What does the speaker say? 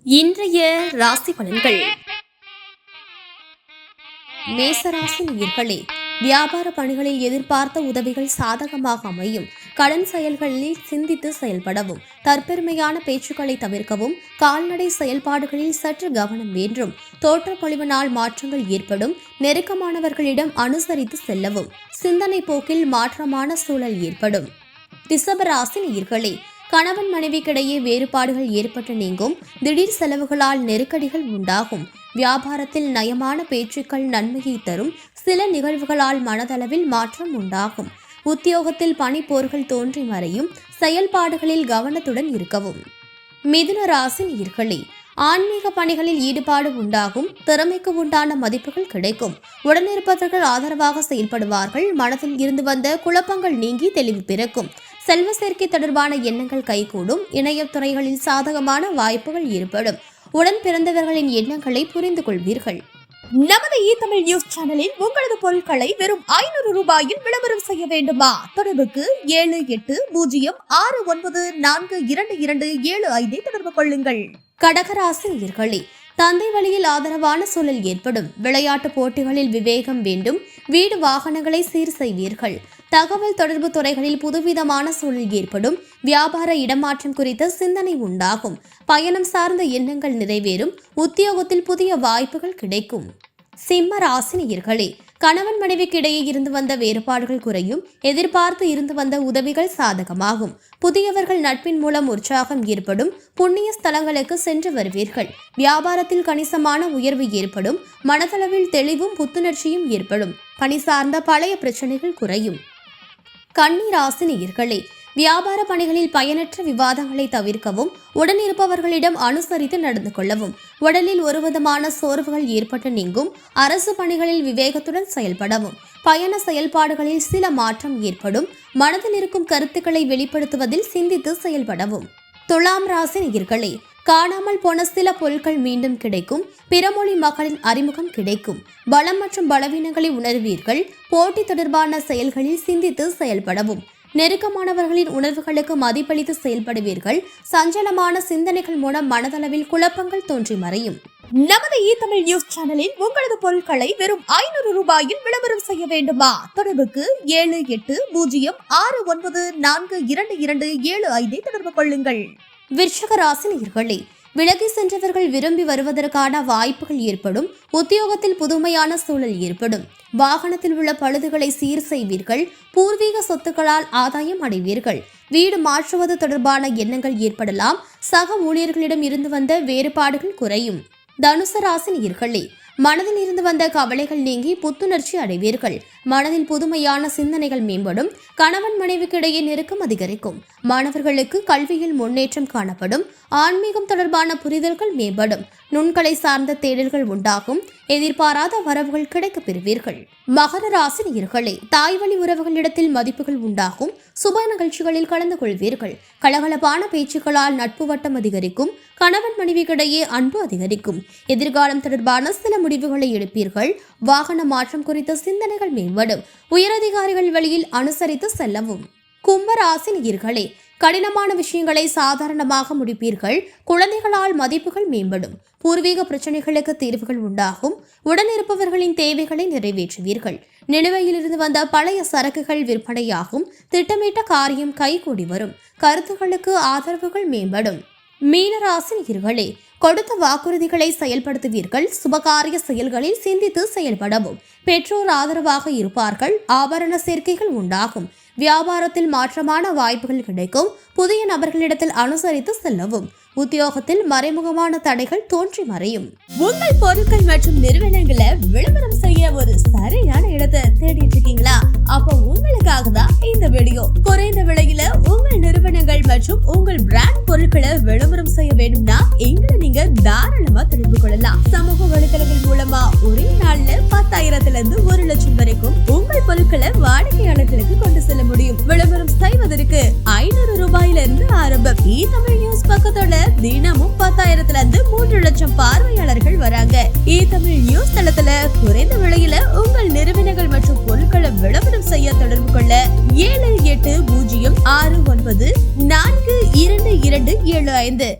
இன்றைய ராசி பலன்கள். மேசராசி நேயர்களே, வியாபார பணிகளில் எதிர்பார்த்த உதவிகள் சாதகமாக அமையும். கடன் செயல்களில் சிந்தித்து செயல்படவும், தற்பெருமையான பேச்சுக்களை தவிர்க்கவும், கால்நடை செயல்பாடுகளில் சற்று கவனம் வேண்டும். தோற்றப்பொழிவினால் மாற்றங்கள் ஏற்படும். நெருக்கமானவர்களிடம் அனுசரித்து செல்லவும், சிந்தனை போக்கில் மாற்றமான சூழல் ஏற்படும். ரிஷபராசி நேயர்களே, கணவன் மனைவிக்கிடையே வேறுபாடுகள் ஏற்பட்டு நீங்கும். திடீர் செலவுகளால் நெருக்கடிகள் உண்டாகும். வியாபாரத்தில் நயமான பேச்சுக்கள் நன்மையை தரும். சில நிகழ்வுகளால் மனதளவில் மாற்றம் உண்டாகும். உத்தியோகத்தில் பணி போர்கள் தோன்றி மறையும். செயல்பாடுகளில் கவனத்துடன் இருக்கவும். மிதுன ராசி நேயர்களே, ஆன்மீக பணிகளில் ஈடுபாடு உண்டாகும். திறமைக்கு உண்டான மதிப்புகள் கிடைக்கும். உடனிருப்பவர்கள் ஆதரவாக செயல்படுவார்கள். மனதில் இருந்து வந்த குழப்பங்கள் நீங்கி தெளிவு பிறக்கும். செல்வ சேர்க்கை தொடர்பான எண்ணங்கள் கைகூடும். இணைய துறைகளில் சாதகமான வாய்ப்புகள் ஏற்படும். உடன் பிறந்தவர்களின் எண்ணங்களை புரிந்து கொள்வீர்கள். நமது தமிழ் நியூஸ் சேனலில் உங்களது பொருட்களை வெறும் 500 ரூபாயில் விளம்பரம் செய்ய வேண்டுமா? தொடர்புக்கு 7809422275 தொடர்பு கொள்ளுங்கள். கடகராசி நேயர்களே, தந்தை வழியில் ஆதரவான சூழல் ஏற்படும். விளையாட்டு போட்டிகளில் விவேகம் வேண்டும். வீடு வாகனங்களை சீர் செய்வீர்கள். தகவல் தொடர்பு துறைகளில் புதுவிதமான சூழல் ஏற்படும். வியாபார இடமாற்றம் குறித்த சிந்தனை உண்டாகும். பயணம் சார்ந்த எண்ணங்கள் நிறைவேறும். உத்தியோகத்தில் புதிய வாய்ப்புகள் கிடைக்கும். சிம்ம ராசி நேயர்களே, கணவன் மனைவிக்கிடையே இருந்து வந்த வேறுபாடுகள் குறையும். எதிர்பார்த்து இருந்து வந்த உதவிகள் சாதகமாகும். புதியவர்கள் நட்பின் மூலம் உற்சாகம் ஏற்படும். புண்ணிய ஸ்தலங்களுக்கு சென்று வருவீர்கள். வியாபாரத்தில் கணிசமான உயர்வு ஏற்படும். மனதளவில் தெளிவும் புத்துணர்ச்சியும் ஏற்படும். பணி சார்ந்த பழைய பிரச்சனைகள் குறையும். கன்னி ராசி நேயர்களே, வியாபார பணிகளில் பயனற்ற விவாதங்களை தவிர்க்கவும், உடனிருப்பவர்களிடம் அனுசரித்து நடந்து கொள்ளவும். உடலில் ஒருவிதமான சோர்வுகள் ஏற்பட்டு நீங்கும். அரசு பணிகளில் விவேகத்துடன் செயல்படவும். பயண செயல்பாடுகளில் சில மாற்றம் ஏற்படும். மனதில் இருக்கும் கருத்துக்களை வெளிப்படுத்துவதில் சிந்தித்து செயல்படவும். துலாம் ராசி நேயர்களே, காணாமல் போன சில பொருட்கள் மீண்டும் கிடைக்கும். பிறமொழி மக்களின் அறிமுகம் கிடைக்கும். பலம் மற்றும் பலவீனங்களை உணர்வீர்கள். போட்டி தொடர்பான செயல்களில் சிந்தித்து செயல்படவும். நெருக்கமானவர்களின் உணர்வுகளுக்கு மதிப்பளித்து செயல்படுவீர்கள். சஞ்சலமான சிந்தனைகள் மூலம் மனதளவில் குழப்பங்கள் தோன்றி மறையும். நமது தமிழ் நியூஸ் சேனலில் உங்களது பொருட்களை வெறும் 500 ரூபாயில் விளம்பரம் செய்ய வேண்டுமா? தொடர்புக்கு 7809422275 தொடர்பு கொள்ளுங்கள். விருச்சிக ராசி நேயர்களே, விலகி சென்றவர்கள் விரும்பி வருவதற்கான வாய்ப்புகள் ஏற்படும். உத்தியோகத்தில் புதுமையான சூழல் ஏற்படும். வாகனத்தில் உள்ள பழுதுகளை சீர் செய்வீர்கள். பூர்வீக சொத்துக்களால் ஆதாயம் அடைவீர்கள். வீடு மாற்றுவது தொடர்பான எண்ணங்கள் ஏற்படலாம். சக ஊழியர்களிடம் இருந்து வந்த வேறுபாடுகள் குறையும். தனுசு ராசி நேயர்களே, மனதில் இருந்து வந்த கவலைகள் நீங்கி புத்துணர்ச்சி அடைவீர்கள். மனதில் புதுமையான சிந்தனைகள் மேம்படும். கணவன் மனைவிக்கிடையே நெருக்கம் அதிகரிக்கும். மாணவர்களுக்கு கல்வியில் முன்னேற்றம் காணப்படும். ஆன்மீகம் தொடர்பான புரிதல்கள் மேம்படும். நுண்கலை சார்ந்த தேடல்கள் உண்டாகும். எதிர்பாராத வரவுகள் கிடைக்கப் பெறுவீர்கள். மகர ராசி நேயர்களே, தாய்வழி உறவுகளிடத்தில் மதிப்புகள் உண்டாகும். சுப நிகழ்ச்சிகளில் கலந்து கொள்வீர்கள். கலகலப்பான பேச்சுக்களால் நட்பு வட்டம் அதிகரிக்கும். கணவன் மனைவிக்கிடையே அன்பு அதிகரிக்கும். எதிர்காலம் தொடர்பான சில முடிவுகளை எடுப்பீர்கள். வாகன மாற்றம் குறித்த சிந்தனைகள் மேம்படும். உயரதிகாரிகள் வழியில் அனுசரித்து செல்லவும். கும்பராசி நேயர்களே, கடினமான விஷயங்களை சாதாரணமாக முடிப்பீர்கள். குழந்தைகளால் மதிப்புகள் மேம்படும். பூர்வீக பிரச்சனைகளுக்கு தீர்வுகள் உண்டாகும். உடனிருப்பவர்களின் தேவைகளை நிறைவேற்றுவீர்கள். நிலுவையிலிருந்து வந்த பழைய சரக்குகள் விற்பனையாகும். திட்டமிட்ட காரியம் கைகூடி வரும். கருத்துக்களுக்கு ஆதரவுகள் மேம்படும். மீனராசி நேயர்களே, கொடுத்த வாக்குறுதிகளை செயல்படுத்துவீர்கள். சுபகாரிய செயல்களில் சிந்தித்து செயல்படவும். பெற்றோர் ஆதரவாக இருப்பார்கள். ஆபரண சேர்க்கைகள் உண்டாகும். வியாபாரத்தில் மாற்றமான வாய்ப்புகள் கிடைக்கும். புதிய நபர்களிடத்தில் அனுசரித்து செல்லவும். உத்தியோகத்தில் மறைமுகமான தடைகள் தோன்றி மறையும். உங்கள் பொருட்கள் மற்றும் நிறுவனங்களை விளம்பரம் செய்ய ஒரு சரியான இடத்தை தேடிட்டு இருக்கீங்களா? அப்போ உங்களுக்காக தான் இந்த வீடியோ. குறைந்த விலையில உங்கள் நிறுவனங்கள் மற்றும் உங்கள் பிராண்ட் பொருட்களை விளம்பரம் செய்ய வேண்டும்னா எங்களை நீங்க தாராளமா தொடர்பு கொள்ளலாம். சமூக வலைதளங்கள் மூலமா ஒரே நாள்ல 10,000 இருந்து 1 லட்சம் வரைக்கும் உங்கள் பொருட்களை வாடிக்கையாளர்களுக்கு கொண்டு செல்ல முடியும். விளம்பரம் செய்வதற்கு 500 ரூபாயில இருந்து ஆரம்பம். தமிழ் நியூஸ் பக்கத்தோட தினமும் 10,000 இருந்து 3 லட்சம் பார்வையாளர்கள் வராங்க. தமிழ் நியூஸ் தளத்துல குறைந்த விலையில உங்கள் நிறுவனங்கள் மற்றும் பொருட்களை விளம்பரம் செய்ய தொடர்பு கொள்ள 7806942275